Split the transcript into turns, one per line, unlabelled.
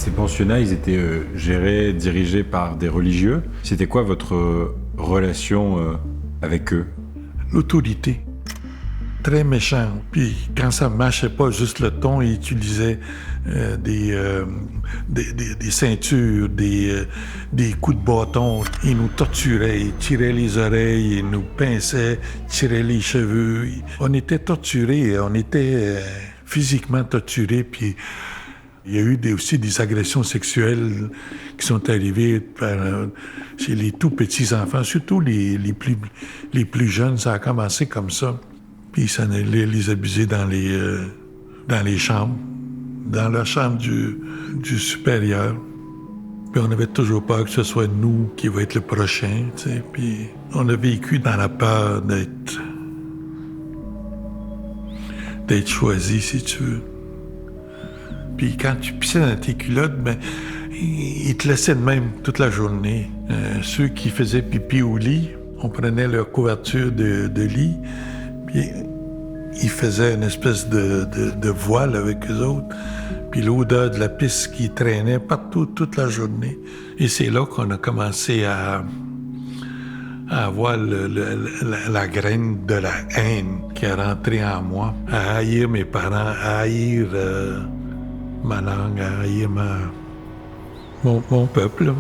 Ces pensionnats, ils étaient gérés, dirigés par des religieux. C'était quoi votre relation avec eux?
L'autorité. Très méchant. Puis quand ça ne marchait pas juste le ton, il utilisait des ceintures, des coups de bâton. Il nous torturait, il tirait les oreilles, il nous pinçait, tirait les cheveux. On était torturés, on était physiquement torturés. Puis il y a eu aussi des agressions sexuelles qui sont arrivées chez les tout petits enfants, surtout les plus jeunes. Ça a commencé comme ça. Puis ça allait les abuser dans les chambres, dans la chambre du supérieur. Puis on avait toujours peur que ce soit nous qui va être le prochain, tu sais. Puis on a vécu dans la peur d'être choisi, si tu veux. Puis quand tu pissais dans tes culottes, ben, ils te laissaient de même toute la journée. Ceux qui faisaient pipi au lit, on prenait leur couverture de lit, puis ils faisaient une espèce de voile avec eux autres. Puis l'odeur de la pisse qui traînait partout toute la journée. Et c'est là qu'on a commencé à avoir la graine de la haine qui est rentrée en moi, à haïr mes parents, à haïr ma langue, à haïr mon peuple.